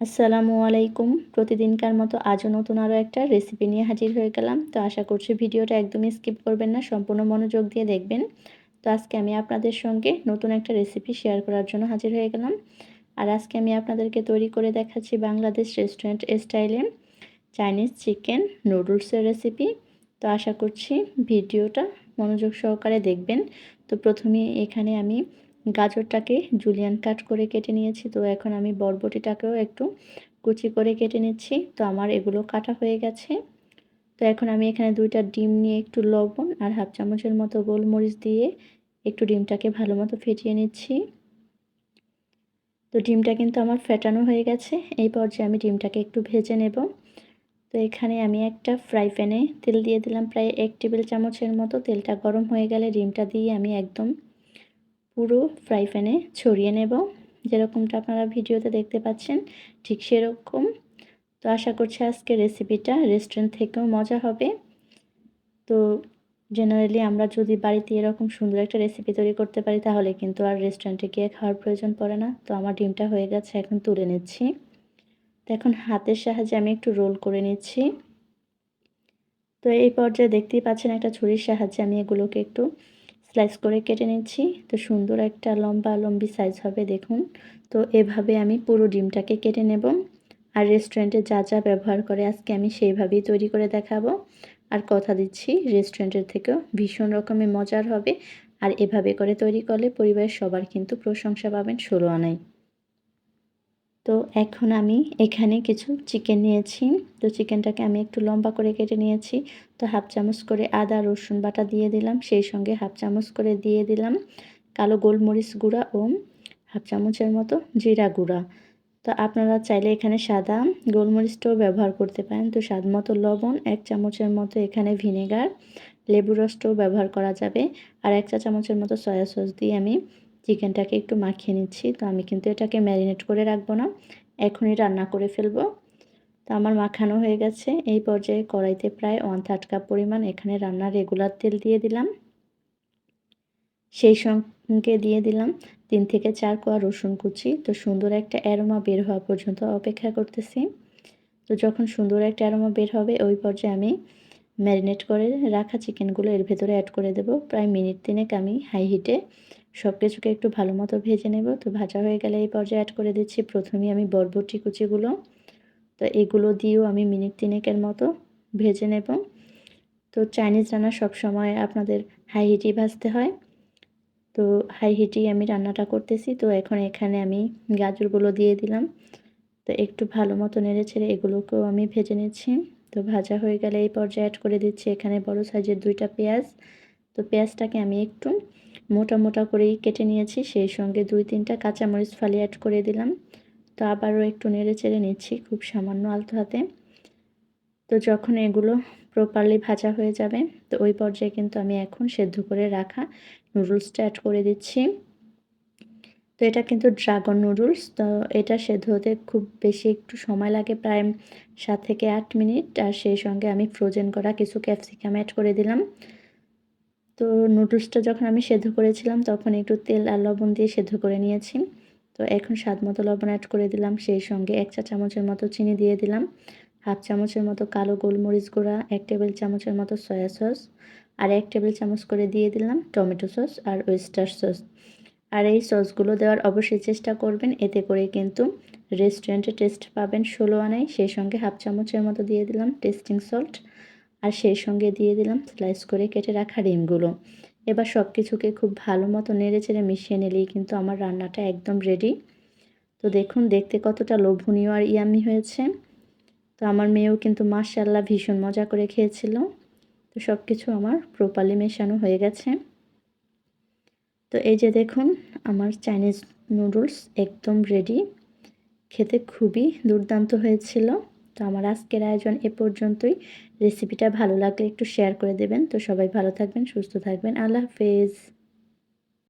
আসসালামু আলাইকুম। প্রতিদিনকার মতো আজও নতুন আরও একটা রেসিপি নিয়ে হাজির হয়ে গেলাম। তো আশা করছি ভিডিওটা একদমই স্কিপ করবেন না, সম্পূর্ণ মনোযোগ দিয়ে দেখবেন। তো আজকে আমি আপনাদের সঙ্গে নতুন একটা রেসিপি শেয়ার করার জন্য হাজির হয়ে গেলাম। আর আজকে আমি আপনাদেরকে তৈরি করে দেখাচ্ছি বাংলাদেশ রেস্টুরেন্ট স্টাইলে চাইনিজ চিকেন নুডলসের রেসিপি। তো আশা করছি ভিডিওটা মনোযোগ সহকারে দেখবেন। তো প্রথমে এখানে আমি গাজরটাকে জুলিয়ান কাট করে কেটে নিয়েছি। তো এখন আমি বরবটিটাকেও একটু কুচি করে কেটে নিচ্ছি। তো আমার এগুলো কাটা হয়ে গেছে। তো এখন আমি এখানে 2টা ডিম নিয়ে একটু লবণ আর হাফ চামচের মতো গোলমরিচ দিয়ে একটু ডিমটাকে ভালো মতো ফেটিয়ে নিচ্ছি। তো ডিমটা কিন্তু আমার ফেটানো হয়ে গেছে। এই পর্যায়ে আমি ডিমটাকে একটু ভেজে নেব। তো এখানে আমি একটা ফ্রাই প্যানে তেল দিয়ে দিলাম প্রায় 1 টেবিল চামচের মতো। তেলটা গরম হয়ে গেলে ডিমটা দিয়ে আমি একদম পুরো ফ্রাই প্যানে ছড়িয়ে নেব, যেরকমটা আপনারা ভিডিওতে দেখতে পাচ্ছেন ঠিক সেরকম। তো আশা করছি আজকে রেসিপিটা রেস্টুরেন্ট থেকেও মজা হবে। তো জেনারেলি আমরা যদি বাড়িতে এরকম সুন্দর একটা রেসিপি তৈরি করতে পারি তাহলে কিন্তু আর রেস্টুরেন্টে গিয়ে খাওয়ার প্রয়োজন পড়ে না। তো আমার ডিমটা হয়ে গেছে, এখন তুলে নিচ্ছি। তো এখন হাতের সাহায্যে আমি একটু রোল করে নিচ্ছি। তো এই পর্যায়ে দেখতেই পাচ্ছেন একটা ছুরির সাহায্যে আমি এগুলোকে একটু স্লাইস করে কেটে নিচ্ছি। তো সুন্দর একটা লম্বি সাইজ হবে দেখুন। তো এভাবে আমি পুরো ডিমটাকে কেটে নেব। আর রেস্টুরেন্টে যা যা ব্যবহার করে আজকে আমি সেইভাবেই তৈরি করে দেখাবো। আর কথা দিচ্ছি রেস্টুরেন্টের থেকেও ভীষণ রকমের মজার হবে। আর এভাবে করে তৈরি করলে পরিবারের সবার কিন্তু প্রশংসা পাবেন 16 আনায়। তো এখন আমি এখানে কিছু চিকেন নিয়েছি। তো চিকেনটাকে আমি একটু লম্বা করে কেটে নিয়েছি। তো হাফ চামচ করে আদা রসুন বাটা দিয়ে দিলাম, সেই সঙ্গে হাফ চামচ করে দিয়ে দিলাম কালো গোলমরিচ গুঁড়া ও হাফ চামচের মতো জিরা গুঁড়া। তো আপনারা চাইলে এখানে সাদা গোলমরিচটাও ব্যবহার করতে পারেন। তো স্বাদ মতো লবণ, 1 চামচের মতো এখানে ভিনেগার, লেবু রসটাও ব্যবহার করা যাবে। আর 1 চা চামচের মতো সয়া সস দিয়ে আমি চিকেনটাকে একটু মাখিয়ে নিচ্ছি। তো আমি কিন্তু এটাকে ম্যারিনেট করে রাখবো না, এখনই রান্না করে ফেলবো। তো আমার মাখানো হয়ে গেছে। এই পর্যায়ে কড়াইতে প্রায় 1/3 কাপ পরিমাণ এখানে রান্নার রেগুলার তেল দিয়ে দিলাম। সেই সঙ্গে দিয়ে দিলাম 3 থেকে 4 কোয়া রসুন কুচি। তো সুন্দর একটা অ্যারোমা বের হওয়া পর্যন্ত অপেক্ষা করতেছি। তো যখন সুন্দর একটা অ্যারোমা বের হবে ওই পর্যায়ে আমি ম্যারিনেট করে রাখা চিকেনগুলো এর ভেতরে অ্যাড করে দেব। প্রায় মিনিট 3 আমি হাই হিটে সব কিছুকে একটু ভালো মতো ভেজে নেব। তো ভাজা হয়ে গেলে এই পর্যায়ে অ্যাড করে দিচ্ছি প্রথমেই আমি বরবটি কুচিগুলো। তো এগুলো দিয়েও আমি মিনিট 3 মতো ভেজে নেব। তো চাইনিজ রান্না সবসময় আপনাদের হাই হিটেই ভাজতে হয়। তো হাই হিটেই আমি রান্নাটা করতেছি। তো এখন এখানে আমি গাজরগুলো দিয়ে দিলাম। তো একটু ভালো মতো নেড়ে ছেড়ে এগুলোকেও আমি ভেজে নিচ্ছি। তো ভাজা হয়ে গেলে এই পর্যায়ে অ্যাড করে দিচ্ছি এখানে বড় সাইজের 2টা পেঁয়াজ। তো পেঁয়াজটাকে আমি একটু মোটা মোটা করেই কেটে নিয়েছি, সেই সঙ্গে 2-3টা কাঁচামরিচ ফালি অ্যাড করে দিলাম। তো আবারও একটু নেড়ে চেড়ে নিচ্ছি খুব সামান্য আলতো হাতে। তো যখন এগুলো প্রপারলি ভাজা হয়ে যাবে তো ওই পর্যায়ে কিন্তু আমি এখন সেদ্ধ করে রাখা নুডলসটা অ্যাড করে দিচ্ছি। তো এটা কিন্তু ড্রাগন নুডলস। তো এটা সেদ্ধ হতে খুব বেশি একটু সময় লাগে, প্রায় 7 থেকে 8 মিনিট। আর সেই সঙ্গে আমি ফ্রোজেন করা কিছু ক্যাপসিকাম অ্যাড করে দিলাম। তো নুডলসটা যখন আমি সেদ্ধ করেছিলাম তখন একটু তেল আর লবণ দিয়ে সেদ্ধ করে নিয়েছি। তো এখন স্বাদ মতো লবণ অ্যাড করে দিলাম, সেই সঙ্গে 1 চা চামচের মতো চিনি দিয়ে দিলাম, হাফ চামচের মতো কালো গোলমরিচ গুঁড়া, 1 টেবিল চামচের মতো সয়া সস আর 1 টেবিল চামচ করে দিয়ে দিলাম টমেটো সস আর ওয়েস্টার সস। আর এই সসগুলো দেওয়ার অবশ্যই চেষ্টা করবেন, এতে করে কিন্তু রেস্টুরেন্টে টেস্ট পাবেন 16 আনায়। সেই সঙ্গে হাফ চামচের মতো দিয়ে দিলাম টেস্টিং সল্ট আর সেই সঙ্গে দিয়ে দিলাম স্লাইস করে কেটে রাখা ডিমগুলো। এবার সব কিছুকে খুব ভালো মতো নেড়েচেড়ে মিশিয়ে নিলেই কিন্তু আমার রান্নাটা একদম রেডি। তো দেখুন দেখতে কতটা লোভনীয় আর ইয়াম্মি হয়েছে। তো আমার মেয়েও কিন্তু মাশাআল্লাহ ভীষণ মজা করে খেয়েছিল। তো সব কিছু আমার প্রপারলি মেশানো হয়ে গেছে। তো এই যে দেখুন আমার চাইনিজ নুডলস একদম রেডি। খেতে খুবই দুর্দান্ত হয়েছিল। তো আমার আজকের আয়োজন এ পর্যন্তই। রেসিপিটা ভালো লাগলে একটু শেয়ার করে দেবেন। তো সবাই ভালো থাকবেন, সুস্থ থাকবেন। আল্লাহ হাফেজ।